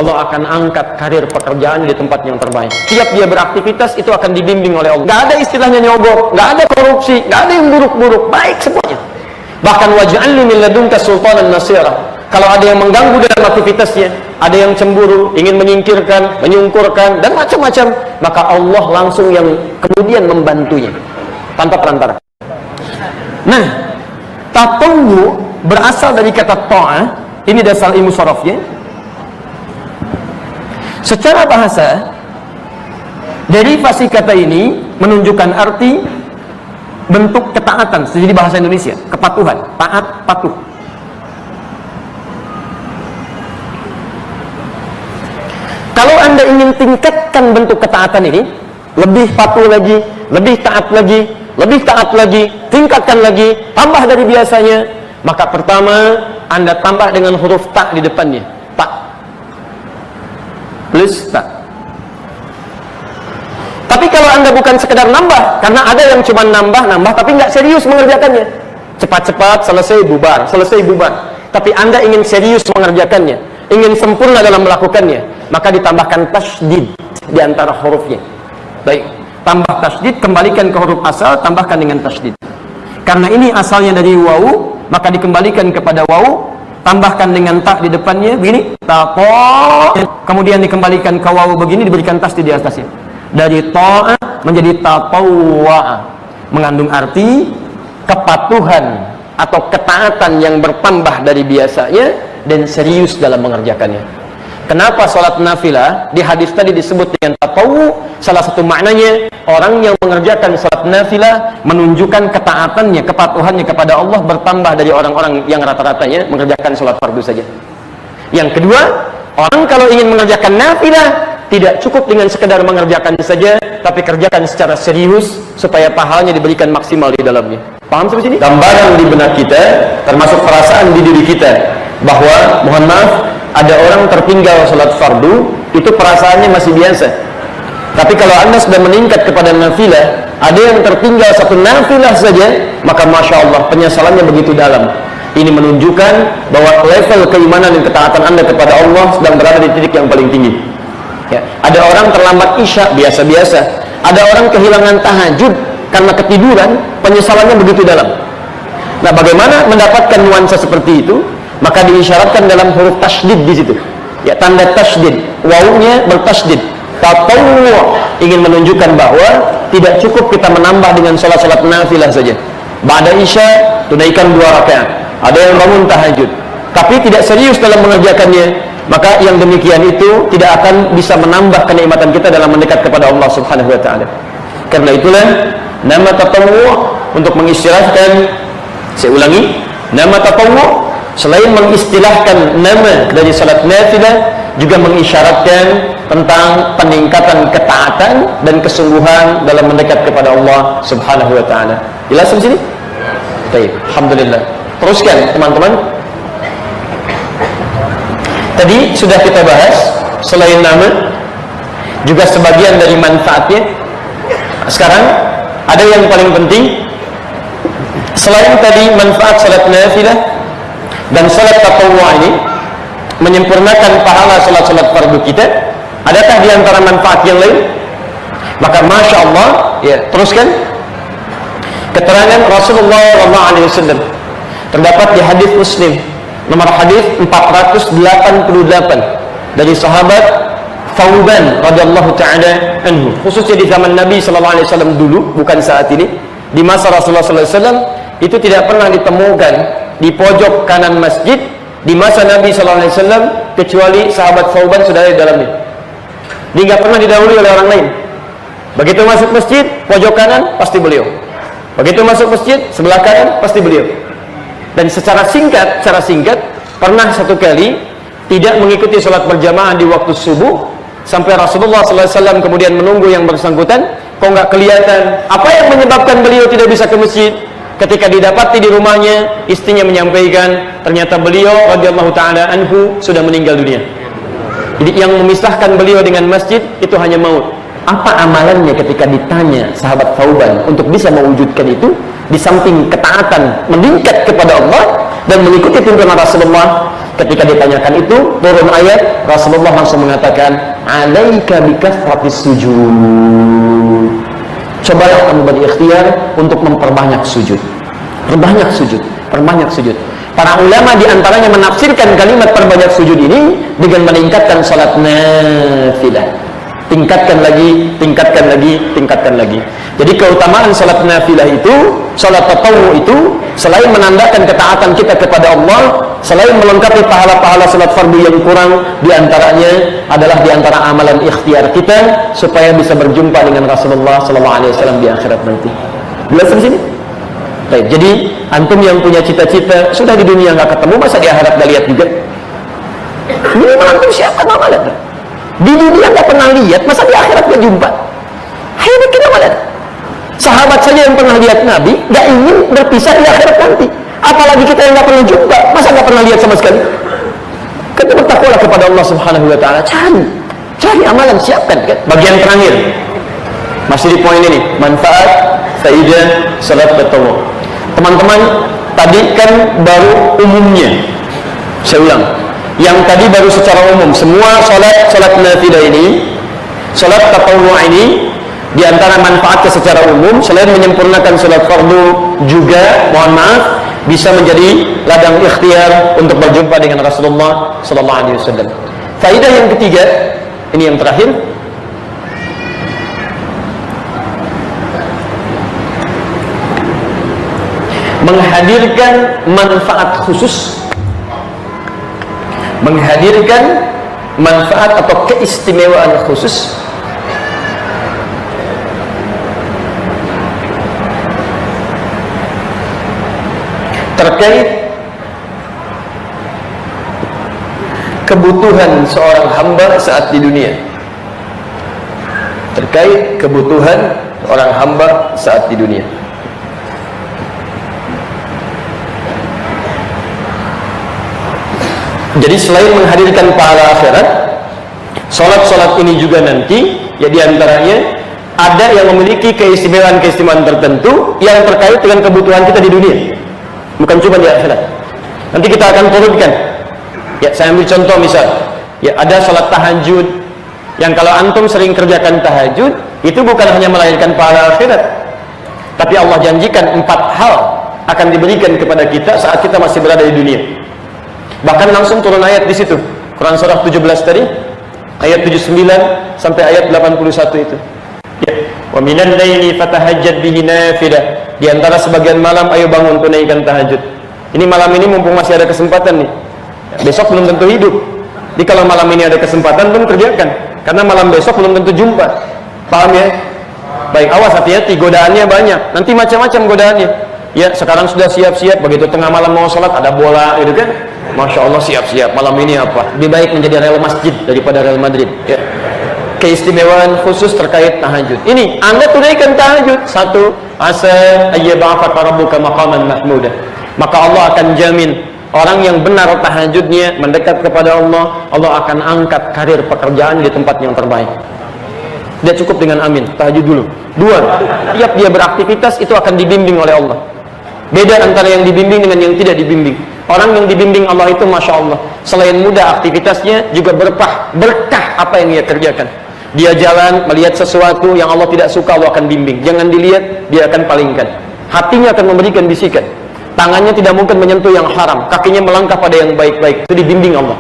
Allah akan angkat karir pekerjaan di tempat yang terbaik. Tiap dia beraktivitas itu akan dibimbing oleh Allah. Gak ada istilahnya nyogok, gak ada korupsi, gak ada yang buruk-buruk, baik semuanya. Bahkan waj'alni min ladunka sultanan nasira. Kalau ada yang mengganggu dalam aktivitasnya, ada yang cemburu, ingin menyingkirkan, menyungkurkan, dan macam-macam, maka Allah langsung yang kemudian membantunya tanpa perantara. Nah, tatawwu berasal dari kata ta'ah. Ini dasar ilmu sharafnya. Secara bahasa, derivasi kata ini menunjukkan arti bentuk ketaatan. Jadi bahasa Indonesia, kepatuhan, taat, patuh. Kalau Anda ingin tingkatkan bentuk ketaatan ini, lebih patuh lagi, lebih taat lagi, lebih taat lagi, tingkatkan lagi, tambah dari biasanya, maka pertama Anda tambah dengan huruf ta di depannya. Ta plus ta. Tapi kalau Anda bukan sekedar nambah, karena ada yang cuma nambah tapi nggak serius mengerjakannya, cepat-cepat selesai bubar, selesai bubar. Tapi Anda ingin serius mengerjakannya, ingin sempurna dalam melakukannya, maka ditambahkan tasydid di antara hurufnya. Baik, tambah tasydid, kembalikan ke huruf asal, tambahkan dengan tasydid. Karena ini asalnya dari wawu, maka dikembalikan kepada wawu, tambahkan dengan ta di depannya, begini, ta-ta, kemudian dikembalikan ke wawu begini, diberikan tasydid di atasnya. Dari ta'a menjadi tatawwa'a, mengandung arti kepatuhan atau ketaatan yang bertambah dari biasanya dan serius dalam mengerjakannya. Kenapa sholat nafilah di hadis tadi disebut dengan tatawwu? Salah satu maknanya, orang yang mengerjakan sholat nafilah menunjukkan ketaatannya, kepatuhannya kepada Allah bertambah dari orang-orang yang rata-ratanya mengerjakan sholat fardu saja. Yang kedua, orang kalau ingin mengerjakan nafilah tidak cukup dengan sekedar mengerjakan saja, tapi kerjakan secara serius supaya pahalanya diberikan maksimal di dalamnya. Paham sampai sini? Gambaran di benak kita, termasuk perasaan di diri kita, bahwa mohon maaf, ada orang tertinggal sholat fardu, itu perasaannya masih biasa. Tapi kalau Anda sudah meningkat kepada nafilah, ada yang tertinggal satu nafilah saja, maka Masya Allah, penyesalannya begitu dalam. Ini menunjukkan bahwa level keimanan dan ketaatan Anda kepada Allah sedang berada di titik yang paling tinggi. Ya. Ada orang terlambat isya, biasa-biasa. Ada orang kehilangan tahajud karena ketiduran, penyesalannya begitu dalam. Nah, bagaimana mendapatkan nuansa seperti itu? Maka diisyaratkan dalam huruf tasydid di situ. Ya, tanda tasydid, wawunya bertasydid. Tatawwu ingin menunjukkan bahwa tidak cukup kita menambah dengan salat-salat nafilah saja. Ba'da isya tunaikan 2 rakaat. Ada yang bangun tahajud, tapi tidak serius dalam mengerjakannya. Maka yang demikian itu tidak akan bisa menambah kenikmatan kita dalam mendekat kepada Allah Subhanahu wa taala. Karena itulah nama tatawwu untuk mengistilahkan, saya ulangi, nama tatawwu selain mengistilahkan nama dari salat nafilah, juga mengisyaratkan tentang peningkatan ketaatan dan kesungguhan dalam mendekat kepada Allah Subhanahu wa taala. Jelas di sini? Baik, alhamdulillah. Teruskan teman-teman. Tadi sudah kita bahas, selain nama juga sebagian dari manfaatnya. Sekarang ada yang paling penting, selain tadi manfaat salat nafilah dan salat tatawwu ini menyempurnakan pahala salat-salat fardu kita, adakah di antara manfaat yang lain? Maka Masya Allah, ya, teruskan. Keterangan Rasulullah SAW terdapat di hadis Muslim nomor hadis 488 dari sahabat Thauban radhiyallahu taala anhu, khususnya di zaman Nabi sallallahu alaihi wasallam dulu, bukan saat ini. Di masa Rasulullah sallallahu alaihi wasallam itu tidak pernah ditemukan di pojok kanan masjid di masa Nabi sallallahu alaihi wasallam kecuali sahabat Thauban sudah ada di dalamnya. Dia nggak pernah didahului oleh orang lain. Begitu masuk masjid, pojok kanan pasti beliau. Begitu masuk masjid, sebelah kanan pasti beliau. Dan secara singkat, pernah satu kali tidak mengikuti sholat berjamaah di waktu subuh, sampai Rasulullah SAW kemudian menunggu yang bersangkutan, kok nggak kelihatan. Apa yang menyebabkan beliau tidak bisa ke masjid? Ketika didapati di rumahnya, istrinya menyampaikan, ternyata beliau radhiyallahu taala anhu sudah meninggal dunia. Jadi yang memisahkan beliau dengan masjid itu hanya maut. Apa amalannya ketika ditanya sahabat Thauban untuk bisa mewujudkan itu? Di samping ketaatan meningkat kepada Allah, dan mengikuti tuntunan Rasulullah. Ketika ditanyakan itu, turun ayat, Rasulullah langsung mengatakan, alaika bikathratis sujud. Cobalah kamu berikhtiar untuk memperbanyak sujud. Perbanyak sujud, perbanyak sujud. Para ulama diantaranya menafsirkan kalimat perbanyak sujud ini dengan meningkatkan salat nafilah. Tingkatkan lagi, tingkatkan lagi, tingkatkan lagi. Jadi keutamaan salat nafilah itu, salat tatawwu itu, selain menandakan ketaatan kita kepada Allah, selain melengkapi pahala-pahala salat fardu yang kurang, diantaranya adalah diantara amalan ikhtiar kita supaya bisa berjumpa dengan Rasulullah SAW di akhirat nanti. Jelas di sini? Baik, jadi antum yang punya cita-cita sudah di dunia nggak ketemu, masa di akhirat nggak lihat juga? Minimal antum siapkan amalan. Di dunia nggak pernah lihat, masa di akhirat nggak jumpa? Ayo bikin amalan. Sahabat saja yang pernah lihat Nabi nggak ingin berpisah di akhirat nanti, apalagi kita yang nggak pernah jumpa, masa nggak pernah lihat sama sekali? Kita bertakwalah kepada Allah Subhanahu Wa Taala, cari amalan, siapkan. Kan? Bagian terakhir masih di poin ini, manfaat faidah salat tatawwu. Teman-teman, tadi kan baru umumnya, saya ulang, yang tadi baru secara umum. Semua salat nafilah ini, salat tatawwu ini, di antara manfaatnya secara umum, selain menyempurnakan salat fardu, juga mohon maaf bisa menjadi ladang ikhtiar untuk berjumpa dengan Rasulullah SAW. Faidah yang ketiga, ini yang terakhir, menghadirkan manfaat khusus, menghadirkan manfaat atau keistimewaan khusus terkait kebutuhan seorang hamba saat di dunia, terkait kebutuhan seorang hamba saat di dunia. Jadi selain menghadirkan pahala akhirat, salat-salat ini juga nanti, ya diantaranya ada yang memiliki keistimewaan-keistimewaan tertentu yang terkait dengan kebutuhan kita di dunia, bukan cuma di akhirat. Nanti kita akan turunkan. Ya, saya ambil contoh misal, ya ada salat tahajud, yang kalau antum sering kerjakan tahajud, itu bukan hanya melahirkan pahala akhirat, tapi Allah janjikan 4 hal akan diberikan kepada kita saat kita masih berada di dunia. Bahkan langsung turun ayat di situ. Quran surah 17 tadi, ayat 79 sampai ayat 81 itu. Ya, wa minal laili fatahajjad bihi nafilah. Di antara sebagian malam ayo bangun tunaikan tahajud. Ini malam ini mumpung masih ada kesempatan nih. Besok belum tentu hidup. Jadi kalau malam ini ada kesempatan pun kerjakan, karena malam besok belum tentu jumpa. Paham ya? Baik, awas, hati-hati, godaannya banyak. Nanti macam-macam godaannya. Ya, sekarang sudah siap-siap, begitu tengah malam mau sholat ada bola gitu kan. Masya Allah, siap-siap, malam ini apa? Lebih baik menjadi Real Masjid daripada Real Madrid ya. Keistimewaan khusus terkait tahajud ini, Anda tunaikan tahajud. 1, asa ayyaba'afaka rabbuka maqaman mahmudah, maka Allah akan jamin orang yang benar tahajudnya, mendekat kepada Allah, Allah akan angkat karir pekerjaan di tempat yang terbaik. Dia cukup dengan amin, tahajud dulu. 2, tiap dia beraktivitas itu akan dibimbing oleh Allah. Beda antara yang dibimbing dengan yang tidak dibimbing. Orang yang dibimbing Allah itu Masya Allah, selain mudah aktivitasnya, juga berkah apa yang ia kerjakan. Dia jalan, melihat sesuatu yang Allah tidak suka, Allah akan bimbing. Jangan dilihat, dia akan palingkan. Hatinya akan memberikan bisikan. Tangannya tidak mungkin menyentuh yang haram, kakinya melangkah pada yang baik-baik. Itu dibimbing Allah.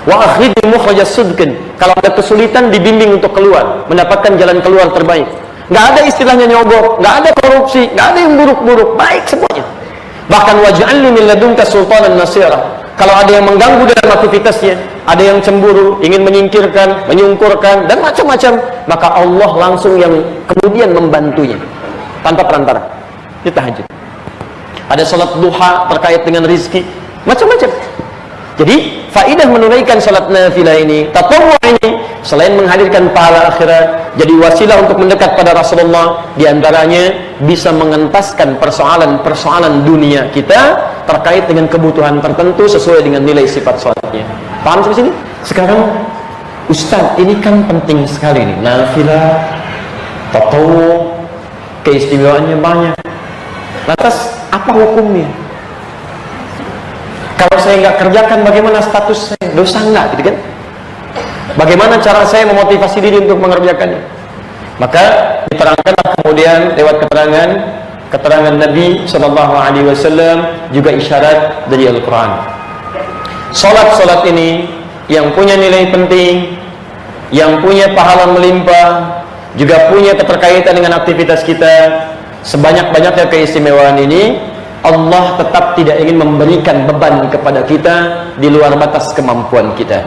Wa akhrij mukhrajas sidqin. Kalau ada kesulitan, dibimbing untuk keluar, mendapatkan jalan keluar terbaik. Nggak ada istilahnya nyogok, nggak ada korupsi, nggak ada yang buruk-buruk, baik semuanya. Bahkan waj'alni min ladunka sultanan nasira. Kalau ada yang mengganggu dalam aktivitasnya, ada yang cemburu, ingin menyingkirkan, menyungkurkan, dan macam-macam, maka Allah langsung yang kemudian membantunya tanpa perantara. Itu tahajud. Ada salat duha terkait dengan rizki, macam-macam. Jadi faidah menunaikan salat nafilah ini, tatawwu ini, selain menghadirkan pahala akhirat, jadi wasilah untuk mendekat pada Rasulullah. Di antaranya bisa mengentaskan persoalan-persoalan dunia kita terkait dengan kebutuhan tertentu sesuai dengan nilai sifat salatnya. Paham sampai sini? Sekarang Ustaz, ini kan penting sekali nih, nafilah, tatawwu, keistimewaannya banyak. Lantas apa hukumnya? Kalau saya nggak kerjakan, bagaimana status saya? Dosa nggak, gitu kan? Bagaimana cara saya memotivasi diri untuk mengerjakannya? Maka diterangkanlah kemudian lewat keterangan Nabi SAW, juga isyarat dari Al-Quran. Solat ini yang punya nilai penting, yang punya pahala melimpah, juga punya keterkaitan dengan aktivitas kita. Sebanyak-banyaknya keistimewaan ini, Allah tetap tidak ingin memberikan beban kepada kita di luar batas kemampuan kita.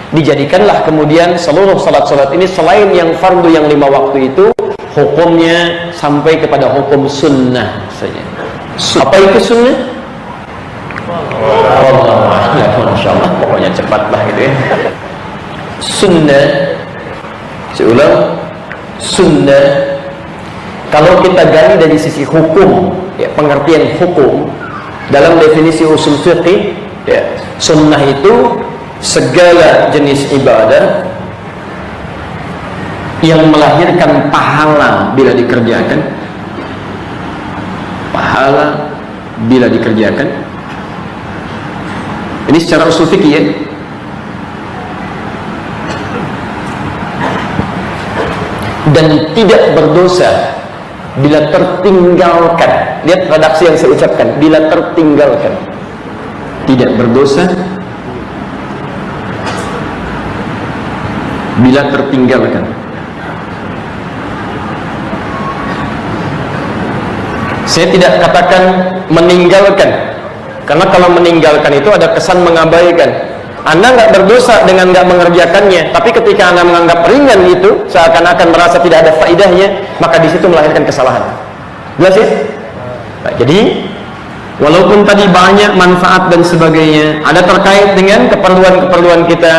Dijadikanlah kemudian seluruh salat-salat ini, selain yang fardu yang 5 waktu itu, hukumnya sampai kepada hukum sunnah saja. Apa itu sunnah? Masya Allah, pokoknya cepatlah gitu ya. Sunnah, saya ulang, sunnah, kalau kita gali dari sisi hukum, ya, pengertian hukum dalam definisi usul fiqih, ya, sunnah itu segala jenis ibadah yang melahirkan pahala bila dikerjakan, pahala bila dikerjakan. Ini secara usul fikih, ya. Dan tidak berdosa bila tertinggalkan. Lihat redaksi yang saya ucapkan, bila tertinggalkan. Tidak berdosa bila tertinggalkan. Saya tidak katakan meninggalkan, karena kalau meninggalkan itu ada kesan mengabaikan. Anda nggak berdosa dengan nggak mengerjakannya, tapi ketika Anda menganggap ringan itu, seakan-akan merasa tidak ada faedahnya, maka di situ melahirkan kesalahan. Jelas ya? Nah, jadi walaupun tadi banyak manfaat dan sebagainya, ada terkait dengan keperluan-keperluan kita,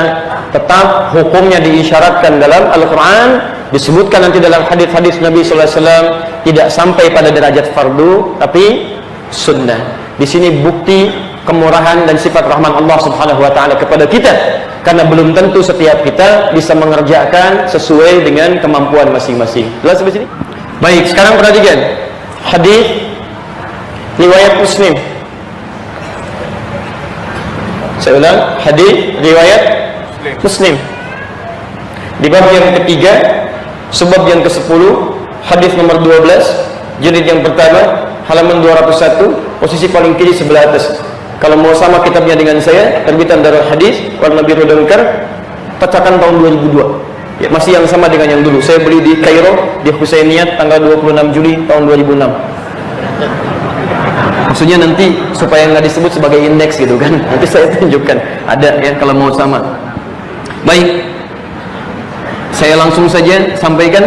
tetap hukumnya diisyaratkan dalam Al-Quran, disebutkan nanti dalam hadis-hadis Nabi SAW, tidak sampai pada derajat fardu, tapi sunnah. Di sini bukti kemurahan dan sifat rahman Allah Subhanahu wa taala kepada kita, karena belum tentu setiap kita bisa mengerjakan sesuai dengan kemampuan masing-masing. Jelas sampai sini? Baik, sekarang perhatikan hadis riwayat Muslim. Saya ulang, hadis riwayat Muslim di bab yang ketiga, sebab yang ke-10, hadis nomor 12, jilid yang pertama, halaman 201, posisi paling kiri sebelah atas. Kalau mau sama kitabnya dengan saya, terbitan Darul Hadis, warna biru dangkar, petakan tahun 2002. Ya, masih yang sama dengan yang dulu. Saya beli di Kairo, di Husainiyat, tanggal 26 Juli tahun 2006. Maksudnya nanti supaya nggak disebut sebagai indeks gitu kan. Nanti saya tunjukkan, ada ya kalau mau sama. Baik, saya langsung saja sampaikan.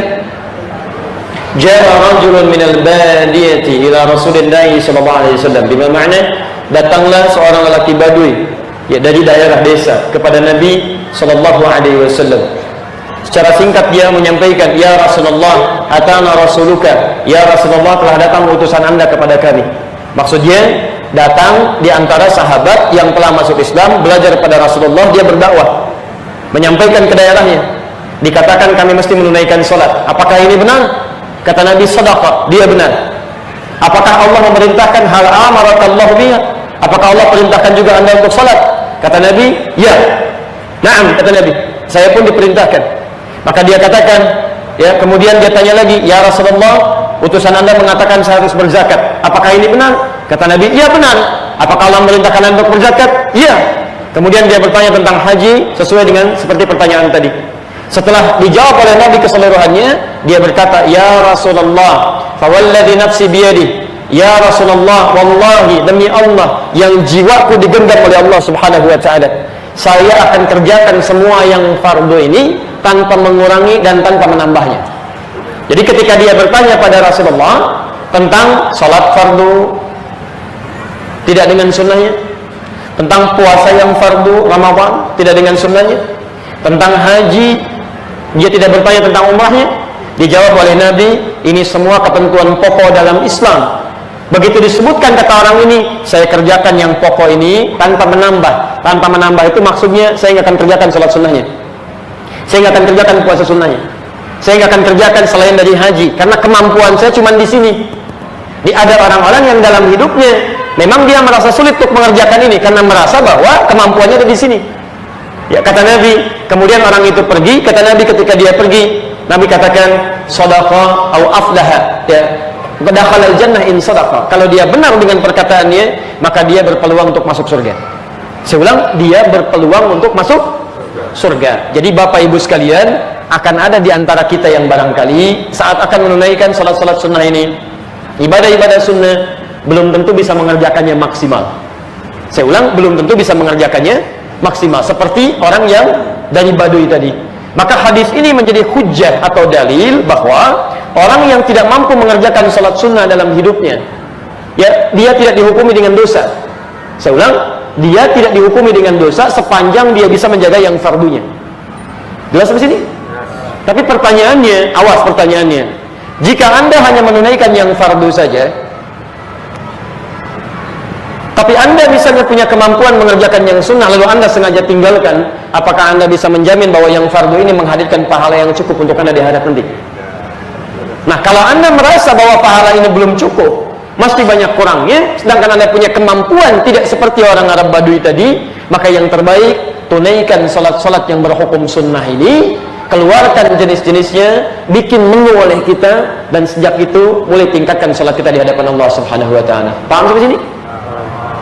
Ja'a rajulun minal badiyati ila Rasulillah sallallahu alaihi wasallam. Bima makna? Datanglah seorang lelaki badui, ya, dari daerah desa kepada Nabi sallallahu alaihi wasallam. Secara singkat dia menyampaikan, "Ya Rasulullah, atana rasuluka." Ya Rasulullah, telah datang utusan Anda kepada kami. Maksudnya datang di antara sahabat yang telah masuk Islam, belajar pada Rasulullah, dia berdakwah, menyampaikan ke daerahnya. Dikatakan kami mesti menunaikan salat. Apakah ini benar? Kata Nabi, sadaqah, dia benar. Apakah Allah memerintahkan hal amarakallahu biha? Apakah Allah perintahkan juga Anda untuk salat? Kata Nabi, ya. Naam, kata Nabi, saya pun diperintahkan. Maka dia katakan, ya, kemudian dia tanya lagi, "Ya Rasulullah, utusan Anda mengatakan saya harus berzakat. Apakah ini benar?" Kata Nabi, "Iya benar." "Apakah Allah memerintahkan Anda untuk berzakat?" "Iya." Kemudian dia bertanya tentang haji sesuai dengan seperti pertanyaan tadi. Setelah dijawab oleh Nabi keseluruhannya, dia berkata, "Ya Rasulullah, fawalladzi nafsi biyadi." Ya Rasulullah, wallahi, demi Allah yang jiwaku digenggam oleh Allah Subhanahu wa taala, saya akan kerjakan semua yang fardu ini tanpa mengurangi dan tanpa menambahnya. Jadi ketika dia bertanya pada Rasulullah tentang salat fardu tidak dengan sunnahnya, tentang puasa yang fardu Ramadan tidak dengan sunnahnya, tentang haji dia tidak bertanya tentang umrahnya, dijawab oleh Nabi, ini semua ketentuan pokok dalam Islam. Begitu disebutkan kata orang ini, saya kerjakan yang pokok ini tanpa menambah. Tanpa menambah itu maksudnya saya nggak akan kerjakan salat sunnahnya, saya nggak akan kerjakan puasa sunnahnya, saya nggak akan kerjakan selain dari haji, karena kemampuan saya cuma di sini. Ada orang-orang yang dalam hidupnya Memang dia merasa sulit untuk mengerjakan ini karena merasa bahwa kemampuannya ada di sini. Ya, kata Nabi, kemudian orang itu pergi, kata Nabi ketika dia pergi, Nabi katakan sadaqa au aflaha, ya. Dakhala al-jannah in sadaqa. Kalau dia benar dengan perkataannya, maka dia berpeluang untuk masuk surga. Saya ulang, dia berpeluang untuk masuk surga. Jadi Bapak Ibu sekalian, akan ada di antara kita yang barangkali saat akan menunaikan salat-salat sunnah ini, ibadah-ibadah sunnah, belum tentu bisa mengerjakannya maksimal. Saya ulang, belum tentu bisa mengerjakannya maksimal seperti orang yang dari Baduy tadi. Maka hadis ini menjadi hujjah atau dalil bahwa orang yang tidak mampu mengerjakan salat sunnah dalam hidupnya, ya, dia tidak dihukumi dengan dosa. Saya ulang, dia tidak dihukumi dengan dosa sepanjang dia bisa menjaga yang fardunya. Jelas sampai sini? Tapi pertanyaannya, awas pertanyaannya, jika Anda hanya menunaikan yang fardu saja, tapi Anda misalnya punya kemampuan mengerjakan yang sunnah, lalu Anda sengaja tinggalkan, apakah Anda bisa menjamin bahwa yang fardu ini menghadirkan pahala yang cukup untuk Anda di akhirat nanti? Nah, kalau Anda merasa bahwa pahala ini belum cukup, masih banyak kurangnya, sedangkan Anda punya kemampuan tidak seperti orang Arab Baduy tadi, maka yang terbaik, tunaikan salat-salat yang berhukum sunnah ini, keluarkan jenis-jenisnya, bikin menu oleh kita, dan sejak itu mulai tingkatkan salat kita di hadapan Allah Subhanahu wa taala. Paham sampai sini?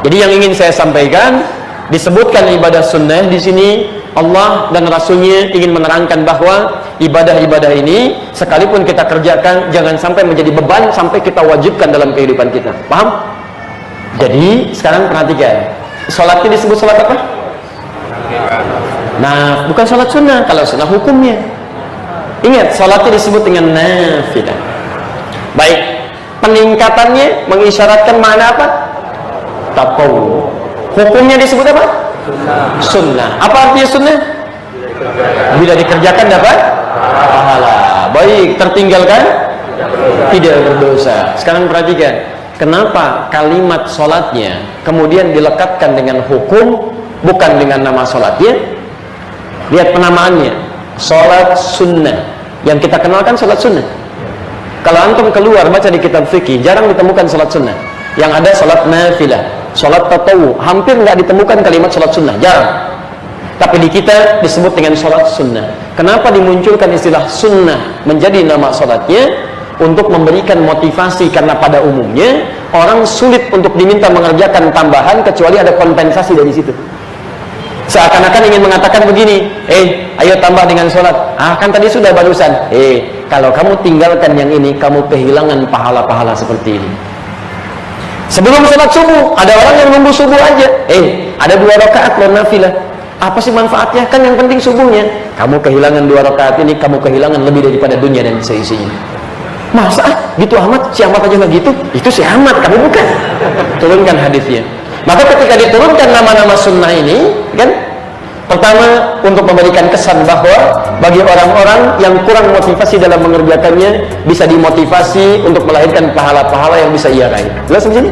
Jadi yang ingin saya sampaikan, disebutkan ibadah sunnah di sini, Allah dan Rasulnya ingin menerangkan bahwa ibadah-ibadah ini sekalipun kita kerjakan, jangan sampai menjadi beban sampai kita wajibkan dalam kehidupan kita. Paham? Jadi sekarang perhatikan, sholatnya disebut sholat apa? Nah, bukan sholat sunnah. Kalau sunnah hukumnya, ingat, sholatnya disebut dengan nafilah. Baik, peningkatannya mengisyaratkan mana apa? Taqawu. Hukumnya disebut apa? Sunnah. Apa artinya sunnah? Bila dikerjakan dapat pahala. Baik, tertinggalkan tidak berdosa. Sekarang perhatikan, kenapa kalimat sholatnya kemudian dilekatkan dengan hukum, bukan dengan nama sholatnya? Lihat penamaannya, sholat sunnah. Yang kita kenalkan sholat sunnah. Kalau antum keluar baca di kitab fikih, jarang ditemukan sholat sunnah. Yang ada sholat nafilah, sholat tatawu, hampir nggak ditemukan kalimat sholat sunnah, jarang. Tapi di kita disebut dengan sholat sunnah. Kenapa dimunculkan istilah sunnah menjadi nama sholatnya? Untuk memberikan motivasi, karena pada umumnya orang sulit untuk diminta mengerjakan tambahan kecuali ada kompensasi dari situ. Seakan-akan ingin mengatakan begini, ayo tambah dengan sholat. Kan tadi sudah barusan. Kalau kamu tinggalkan yang ini, kamu kehilangan pahala-pahala seperti ini. Sebelum sholat subuh, ada orang yang nunggu subuh aja. Ada 2 rakaat loh nafilah. Apa sih manfaatnya? Kan yang penting subuhnya. Kamu kehilangan 2 rakaat ini, kamu kehilangan lebih daripada dunia dan seisinya. Masa gitu amat? Si amat aja nggak gitu? Itu si amat, kamu bukan. Turunkan hadisnya. Maka ketika diturunkan nama-nama sunnah ini, kan, pertama untuk memberikan kesan bahwa bagi orang-orang yang kurang motivasi dalam mengerjakannya, bisa dimotivasi untuk melahirkan pahala-pahala yang bisa ia raih. Jelas di sini?